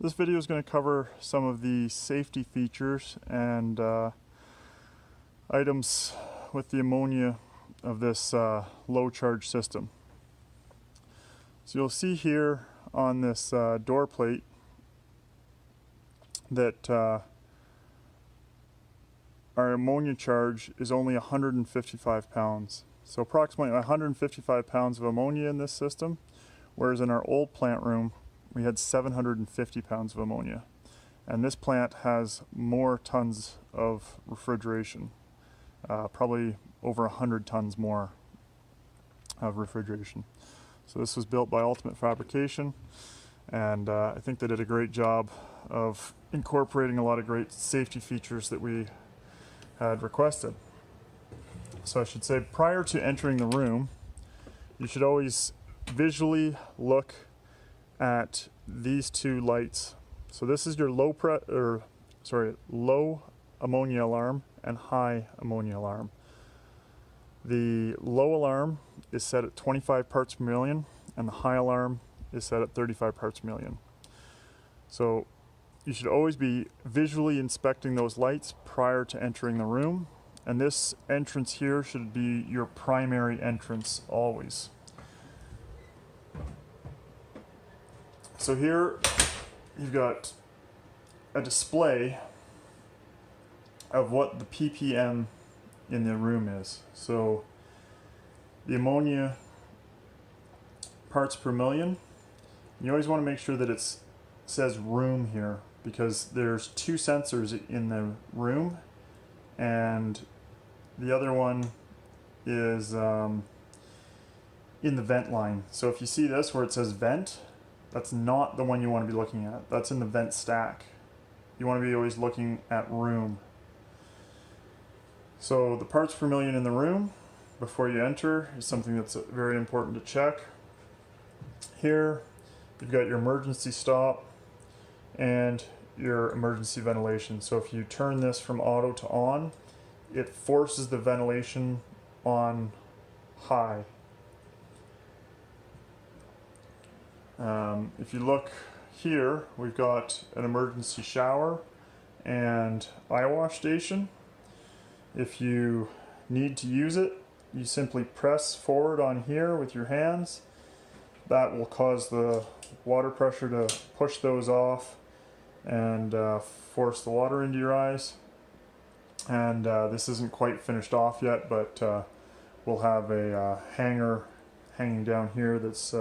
This video is going to cover some of the safety features and items with the ammonia of this low charge system. So you'll see here on this door plate that our ammonia charge is only 155 pounds. So approximately 155 pounds of ammonia in this system, whereas in our old plant room we had 750 pounds of ammonia. And this plant has more tons of refrigeration, probably over 100 tons more of refrigeration. So this was built by Ultimate Fabrication, and I think they did a great job of incorporating a lot of great safety features that we had requested. So I should say, prior to entering the room, you should always visually look at these two lights. So this is your low ammonia alarm and high ammonia alarm. The low alarm is set at 25 parts per million and the high alarm is set at 35 parts per million. So you should always be visually inspecting those lights prior to entering the room, and this entrance here should be your primary entrance always. So here you've got a display of what the ppm in the room is. So the ammonia parts per million, you always want to make sure that it says room here, because there's two sensors in the room and the other one is in the vent line. So if you see this where it says vent, that's not the one you want to be looking at. That's in the vent stack. You want to be always looking at room. So the parts per million in the room before you enter is something that's very important to check. Here you've got your emergency stop and your emergency ventilation. So if you turn this from auto to on, it forces the ventilation on high. If you look here, we've got an emergency shower and eye wash station. If you need to use it, you simply press forward on here with your hands. That will cause the water pressure to push those off and force the water into your eyes. And this isn't quite finished off yet, but we'll have a hanger hanging down here that's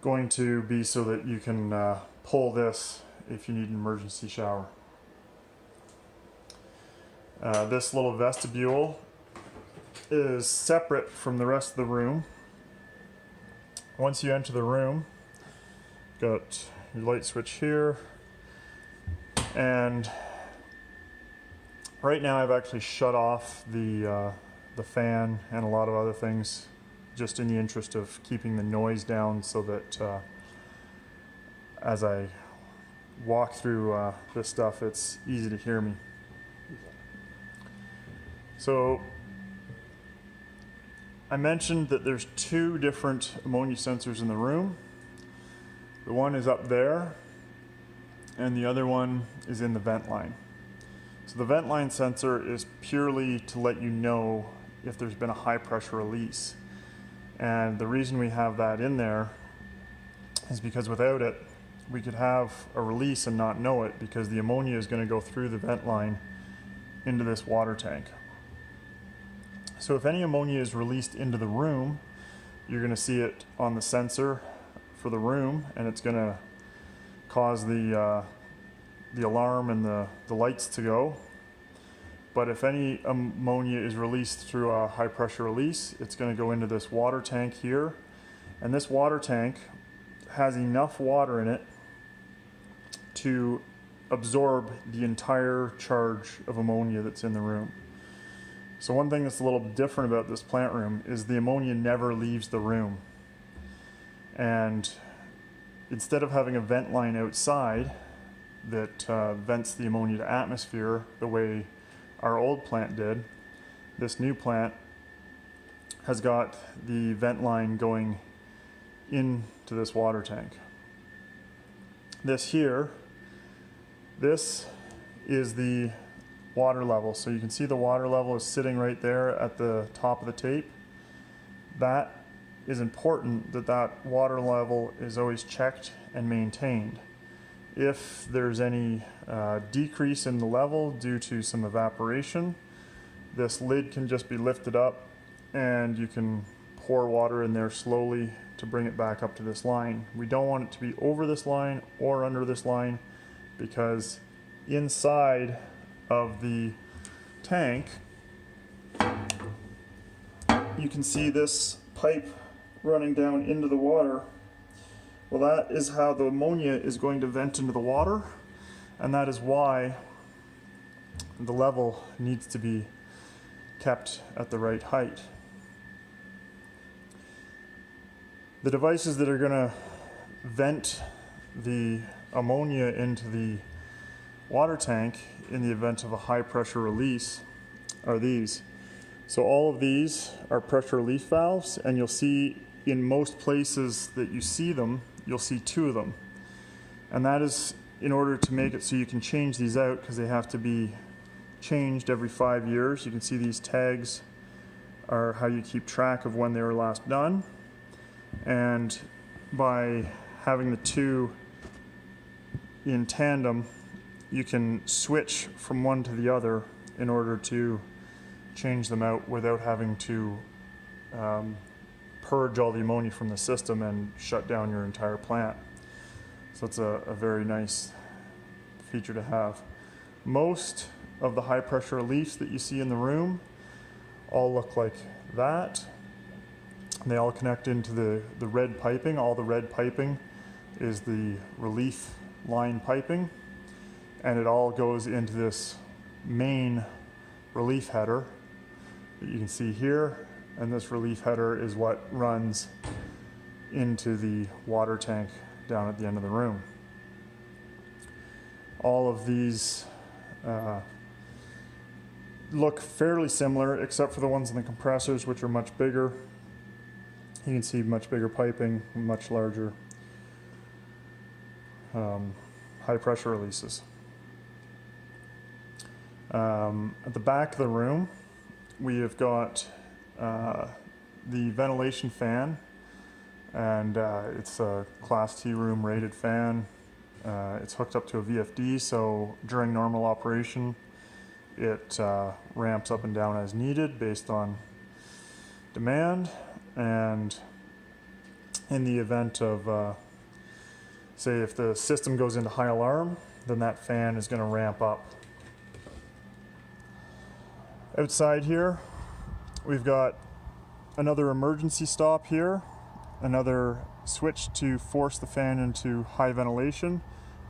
going to be so that you can pull this if you need an emergency shower. This little vestibule is separate from the rest of the room. Once you enter the room, got your light switch here, and right now I've actually shut off the fan and a lot of other things, just in the interest of keeping the noise down, so that as I walk through this stuff, it's easy to hear me. So I mentioned that there's two different ammonia sensors in the room. The one is up there and the other one is in the vent line. So the vent line sensor is purely to let you know if there's been a high pressure release. And the reason we have that in there is because without it, we could have a release and not know it, because the ammonia is going to go through the vent line into this water tank. So if any ammonia is released into the room, you're going to see it on the sensor for the room, and it's going to cause the alarm and the lights to go. But if any ammonia is released through a high pressure release, it's going to go into this water tank here. And this water tank has enough water in it to absorb the entire charge of ammonia that's in the room. So one thing that's a little different about this plant room is the ammonia never leaves the room. And instead of having a vent line outside that vents the ammonia to atmosphere the way our old plant did, this new plant has got the vent line going into this water tank. this here, this is the water level. So you can see the water level is sitting right there at the top of the tape. That is important, that that water level is always checked and maintained. If there's any decrease in the level due to some evaporation, this lid can just be lifted up and you can pour water in there slowly to bring it back up to this line. We don't want it to be over this line or under this line, because inside of the tank you can see this pipe running down into the water. Well, that is how the ammonia is going to vent into the water, and that is why the level needs to be kept at the right height. The devices that are going to vent the ammonia into the water tank in the event of a high pressure release are these. So all of these are pressure relief valves, and you'll see in most places that you see them, you'll see two of them. And that is in order to make it so you can change these out, because they have to be changed every 5 years. You can see these tags are how you keep track of when they were last done. And by having the two in tandem, you can switch from one to the other in order to change them out without having to purge all the ammonia from the system and shut down your entire plant. So it's a very nice feature to have. Most of the high pressure reliefs that you see in the room all look like that. They all connect into the red piping. All the red piping is the relief line piping, and it all goes into this main relief header that you can see here, and this relief header is what runs into the water tank down at the end of the room. All of these look fairly similar, except for the ones in the compressors, which are much bigger. You can see much bigger piping, much larger high pressure releases. At the back of the room, we have got the ventilation fan, and it's a Class T room rated fan. It's hooked up to a VFD, so during normal operation it ramps up and down as needed based on demand. And in the event of, say, if the system goes into high alarm, then that fan is going to ramp up. Outside here, we've got another emergency stop here, another switch to force the fan into high ventilation,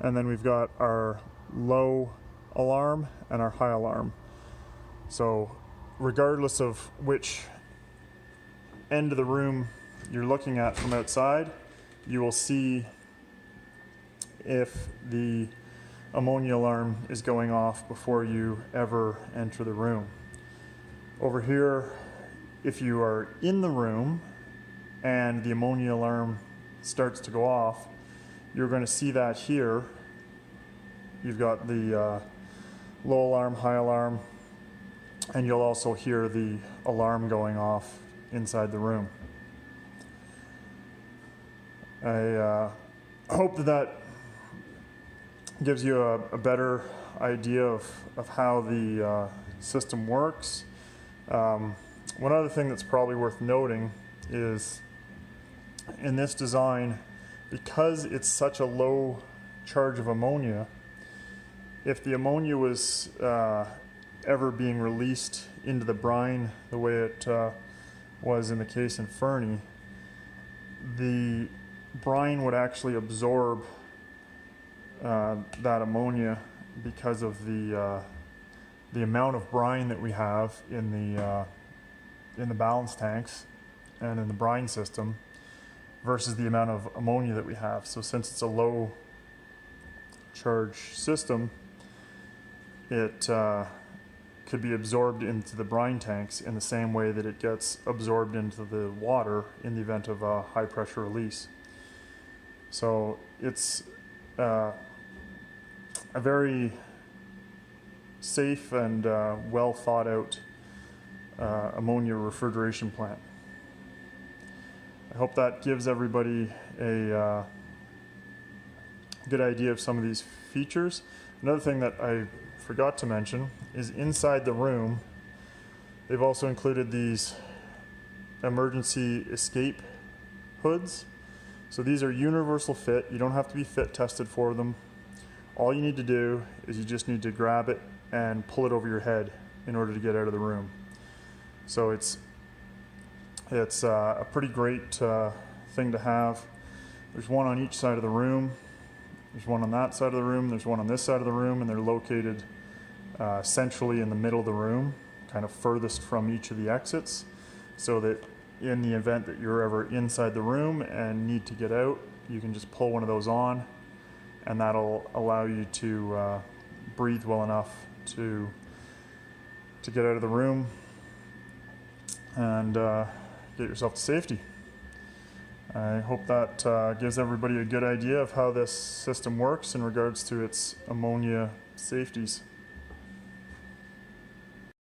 and then we've got our low alarm and our high alarm. So regardless of which end of the room you're looking at from outside, you will see if the ammonia alarm is going off before you ever enter the room. Over here, if you are in the room and the ammonia alarm starts to go off, you're going to see that here. You've got the low alarm, high alarm, and you'll also hear the alarm going off inside the room. I hope that gives you a better idea of how the system works. One other thing that's probably worth noting is in this design, because it's such a low charge of ammonia, if the ammonia was ever being released into the brine the way it was in the case in Fernie, the brine would actually absorb that ammonia because of the amount of brine that we have in the balance tanks and in the brine system versus the amount of ammonia that we have. So since it's a low charge system, it could be absorbed into the brine tanks in the same way that it gets absorbed into the water in the event of a high pressure release. So it's a very safe and well thought out ammonia refrigeration plant. I hope that gives everybody a good idea of some of these features. Another thing that I forgot to mention is inside the room, they've also included these emergency escape hoods. So these are universal fit. You don't have to be fit tested for them. All you need to do is you just need to grab it and pull it over your head in order to get out of the room. So it's a pretty great thing to have. There's one on each side of the room. There's one on that side of the room. There's one on this side of the room, and they're located centrally in the middle of the room, kind of furthest from each of the exits, so that in the event that you're ever inside the room and need to get out, you can just pull one of those on, and that'll allow you to breathe well enough to get out of the room and get yourself to safety. I hope that gives everybody a good idea of how this system works in regards to its ammonia safeties.